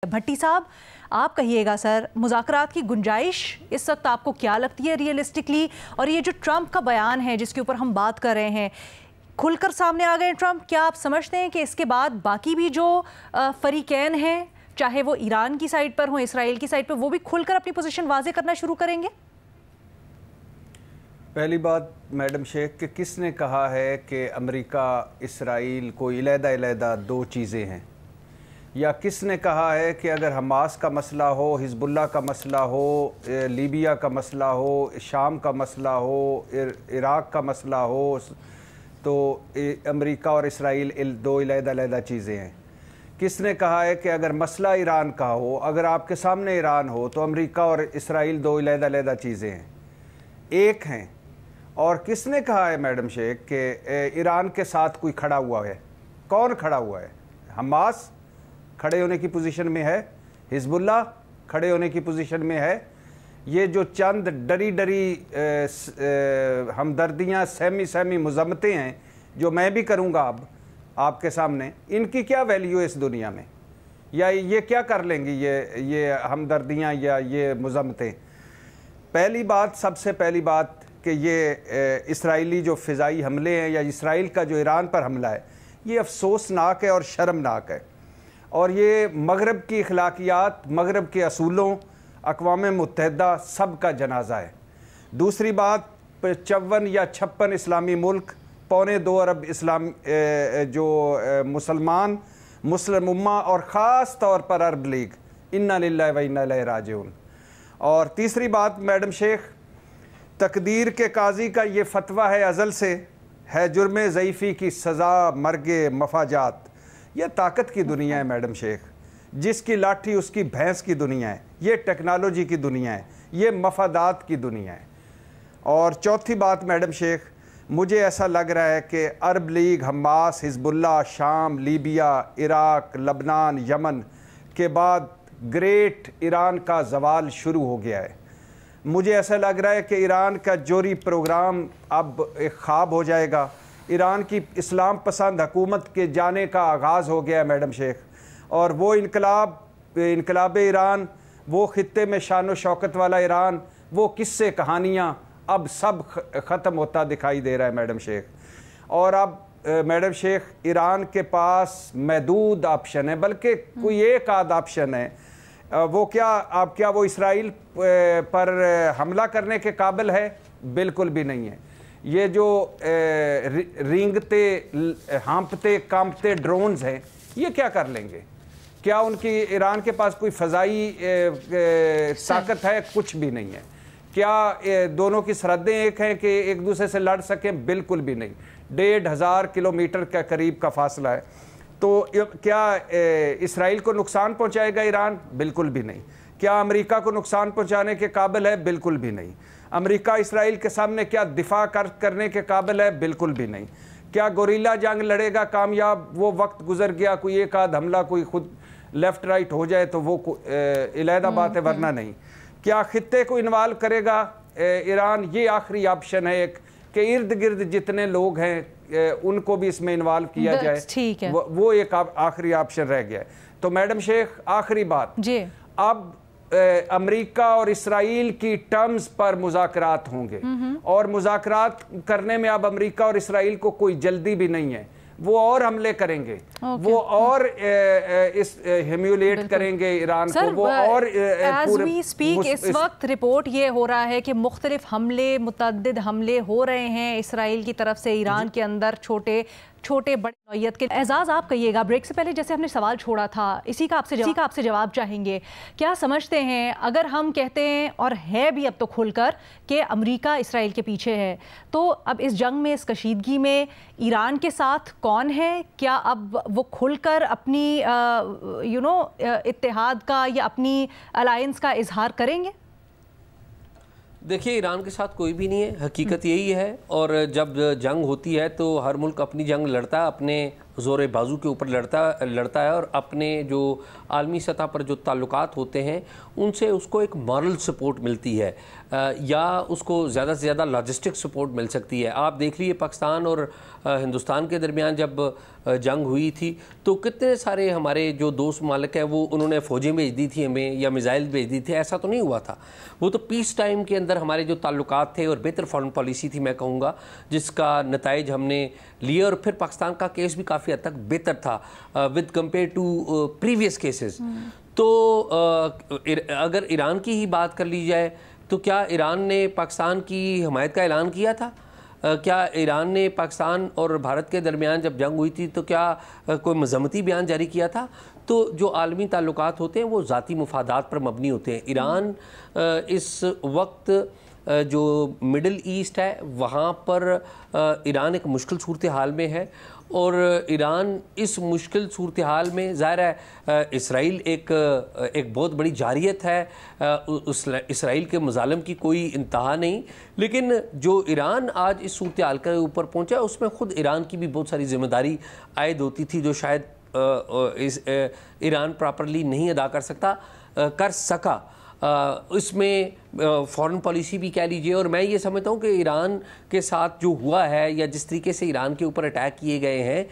بھٹی صاحب آپ کہیے گا سر، مذاکرات کی گنجائش اس وقت آپ کو کیا لگتی ہے ریئلسٹکلی؟ اور یہ جو ٹرمپ کا بیان ہے جس کے اوپر ہم بات کر رہے ہیں، کھل کر سامنے آ گئے ٹرمپ، کیا آپ سمجھتے ہیں کہ اس کے بعد باقی بھی جو فریقین ہیں، چاہے وہ ایران کی سائڈ پر ہوں، اسرائیل کی سائڈ پر، وہ بھی کھل کر اپنی پوزیشن واضح کرنا شروع کریں گے؟ پہلی بات میڈم شیخ کہ کس نے کہا ہے کہ امریکہ اسرائیل کو علیحدہ علیحدہ دو چیزیں ہیں؟ یا کس نے کہا ہے کہ اگر حماس کا مسئلہ ہو، حزب اللہ کا مسئلہ ہو، لیبیا کا مسئلہ ہو، شام کا مسئلہ ہو، عراق کا مسئلہ ہو، تو امریکہ اور اسرائیل دو علیحدہ علیحدہ چیزیں ہیں؟ کس نے کہا ہے کہ اگر مسئلہ ایران کا ہو، اگر آپ کے سامنے ایران ہو، تو امریکہ اور اسرائیل دو علیحدہ علیحدہ چیزیں ہیں، ایک ہیں؟ اور کس نے کہا ہے میڈم شیخ کہ ایران کے ساتھ کوئی کھڑا ہوا ہے؟ کون کھڑا ہوا ہے؟ حماس کھڑے ہونے کی پوزیشن میں ہے، حزب اللہ کھڑے ہونے کی پوزیشن میں ہے۔ یہ جو چند ڈری ڈری ہمدردیاں، سہمی مذمتیں ہیں جو میں بھی کروں گا اب آپ کے سامنے، ان کی کیا ویلیو ہے اس دنیا میں؟ یا یہ کیا کر لیں گی یہ ہمدردیاں یا یہ مذمتیں؟ پہلی بات، سب سے پہلی بات کہ یہ اسرائیلی جو فضائی حملے ہیں یا اسرائیل کا جو ایران پر حملہ ہے، یہ افسوسناک ہے اور شرمناک ہے، اور یہ مغرب کی اخلاقیات، مغرب کے اصولوں، اقوام متحدہ سب کا جنازہ ہے۔ دوسری بات، 54 یا 56 اسلامی ملک، 1.25 ارب اسلام جو مسلم امہ، اور خاص طور پر عرب لیگ، انا للہ و انا الیہ راجعون۔ اور تیسری بات میڈم شیخ، تقدیر کے قاضی کا یہ فتویٰ ہے ازل سے، ہے جرم ضعیفی کی سزا مرگ مفاجات۔ یہ طاقت کی دنیا ہے میڈم شیخ، جس کی لاٹھی اس کی بھینس کی دنیا ہے، یہ ٹیکنالوجی کی دنیا ہے، یہ مفادات کی دنیا ہے۔ اور چوتھی بات میڈم شیخ، مجھے ایسا لگ رہا ہے کہ عرب لیگ، حماس، حزب اللہ، شام، لیبیا، عراق، لبنان، یمن کے بعد گریٹ ایران کا زوال شروع ہو گیا ہے۔ مجھے ایسا لگ رہا ہے کہ ایران کا جوہری پروگرام اب ایک خواب ہو جائے گا۔ ایران کی اسلام پسند حکومت کے جانے کا آغاز ہو گیا ہے میڈم شیخ، اور وہ انقلاب ایران، وہ خطے میں شان و شوکت والا ایران، وہ قصے کہانیاں اب سب ختم ہوتا دکھائی دے رہا ہے میڈم شیخ۔ اور اب میڈم شیخ ایران کے پاس محدود آپشن ہے، بلکہ کوئی ایک آدھ آپشن ہے۔ وہ کیا وہ اسرائیل پر حملہ کرنے کے قابل ہے؟ بالکل بھی نہیں ہے۔ یہ جو رینگتے، ہانپتے کانپتے ڈرونز ہیں، یہ کیا کر لیں گے؟ کیا ان کی ایران کے پاس کوئی فضائی طاقت ہے؟ کچھ بھی نہیں ہے۔ کیا دونوں کی سرحدیں ایک ہیں کہ ایک دوسرے سے لڑ سکیں؟ بالکل بھی نہیں۔ 1500 کلومیٹر کا قریب کا فاصلہ ہے۔ تو کیا اسرائیل کو نقصان پہنچائے گا ایران؟ بالکل بھی نہیں۔ کیا امریکہ کو نقصان پہنچانے کے قابل ہے؟ بالکل بھی نہیں۔ امریکہ اسرائیل کے سامنے کیا دفاع کرنے کے قابل ہے؟ بالکل بھی نہیں۔ کیا گوریلا جنگ لڑے گا کامیاب؟ وہ وقت گزر گیا، کوئی ایک آدھ حملہ کوئی خود لیفٹ رائٹ ہو جائے تو وہ علیحدہ بات ہے، ورنہ نہیں۔ کیا خطے کو انوالو کرے گا ایران؟ یہ آخری آپشن ہے ایک، کہ ارد گرد جتنے لوگ ہیں ان کو بھی اس میں انوالو کیا جائے، وہ ایک آخری آپشن رہ گیا ہے۔ تو میڈم شیخ آخری بات، اب امریکہ اور اسرائیل کی ٹرمز پر مذاکرات ہوں گے، اور مذاکرات کرنے میں اب امریکہ اور اسرائیل کو کوئی جلدی بھی نہیں ہے۔ وہ اور حملے کریں گے، وہ اور ہیمیولیٹ کریں گے ایران کو، وہ اور ایز وی اسپیک اس وقت رپورٹ یہ ہو رہا ہے کہ مختلف حملے، متعدد حملے ہو رہے ہیں اسرائیل کی طرف سے ایران کے اندر، چھوٹے بڑے نوعیت کے۔ اعزاز آپ کہیے گا، بریک سے پہلے جیسے ہم نے سوال چھوڑا تھا، اسی کا آپ سے جواب چاہیں گے۔ کیا سمجھتے ہیں اگر ہم کہتے ہیں، اور ہے بھی اب تو کھل کر، کہ امریکہ اسرائیل کے پیچھے ہے، تو اب اس جنگ میں، اس کشیدگی میں ایران کے ساتھ کون ہے؟ کیا اب وہ کھل کر اپنی اتحاد کا یا اپنی الائنس کا اظہار کریں گے؟ دیکھیے، ایران کے ساتھ کوئی بھی نہیں ہے، حقیقت یہی ہے۔ اور جب جنگ ہوتی ہے تو ہر ملک اپنی جنگ لڑتا ہے، اپنے زور بازو کے اوپر لڑتا ہے اور اپنے جو عالمی سطح پر جو تعلقات ہوتے ہیں ان سے اس کو ایک مارل سپورٹ ملتی ہے یا اس کو زیادہ سے زیادہ لاجسٹک سپورٹ مل سکتی ہے. آپ دیکھ لیے پاکستان اور ہندوستان کے درمیان جب جنگ ہوئی تھی تو کتنے سارے ہمارے جو دوست ممالک ہیں وہ انہوں نے فوجیں بھیج دی تھی ہمیں یا میزائل بھیج دی تھی. ایسا تو نہیں ہوا تھا. وہ تو پیس ٹائم کے اندر ہمارے جو تعلقات تھے اور بہتر فارن پالیسی تھی میں کہوں گا جس کا نتائج ہم نے لیے اور پھر پاکستان کا کیس بھی کافی حد تک بہتر تھا with compare to previous cases. تو اگر ایران کی ہی بات کر لی جائے تو کیا ایران نے پاکستان کی حمایت کا اعلان کیا تھا؟ کیا ایران نے پاکستان اور بھارت کے درمیان جب جنگ ہوئی تھی تو کیا کوئی مذمتی بیان جاری کیا تھا؟ تو جو عالمی تعلقات ہوتے ہیں وہ ذاتی مفادات پر مبنی ہوتے ہیں. ایران اس وقت جو مڈل ایسٹ ہے وہاں پر ایران ایک مشکل صورتحال میں ہے اور ایران اس مشکل صورتحال میں ظاہر ہے اسرائیل ایک بہت بڑی جارحیت ہے. اسرائیل کے مظالم کی کوئی انتہا نہیں, لیکن جو ایران آج اس صورتحال کے اوپر پہنچا اس میں خود ایران کی بھی بہت ساری ذمہ داری عائد ہوتی تھی جو شاید ایران پراپرلی نہیں ادا کر سکا. اس میں فارن پالیسی بھی کہہ لیجئے, اور میں یہ سمجھتا ہوں کہ ایران کے ساتھ جو ہوا ہے یا جس طریقے سے ایران کے اوپر اٹیک کیے گئے ہیں,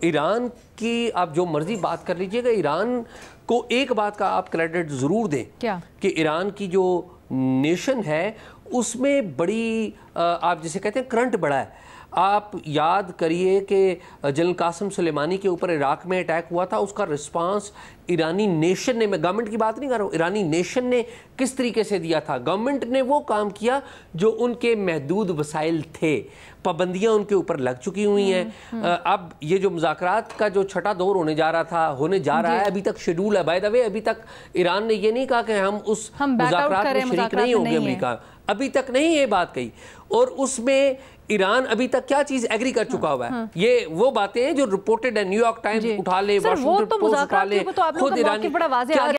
ایران کی آپ جو مرضی بات کر لیجئے گا, ایران کو ایک بات کا آپ کریڈٹ ضرور دیں کہ ایران کی جو نیشن ہے اس میں بڑی آپ جسے کہتے ہیں کرنٹ بڑا ہے. آپ یاد کریے کہ جنرل قاسم سلیمانی کے اوپر عراق میں اٹیک ہوا تھا, اس کا رسپانس ایرانی نیشن نے, میں گورنمنٹ کی بات نہیں کر رہا ہوں, ایرانی نیشن نے کس طریقے سے دیا تھا. گورنمنٹ نے وہ کام کیا جو ان کے محدود وسائل تھے, پابندیاں ان کے اوپر لگ چکی ہوئی ہیں. اب یہ جو مذاکرات کا جو چھٹا دور ہونے جا رہا ہے ابھی تک شیڈول ہے. بائی دا وے ابھی تک ایران نے یہ نہیں کہا کہ ہم اس مذاکرات میں شریک نہیں ہوں گے, امریکہ ابھی تک نہیں یہ بات کہی. اور اس میں ایران ابھی تک کیا چیز ایگری کر چکا ہوا ہے. یہ وہ باتیں ہیں جو رپورٹڈ ہے, نیو یارک ٹائمز اٹھا لے, واشنگٹن پوسٹ اٹھا لے, خود ایرانی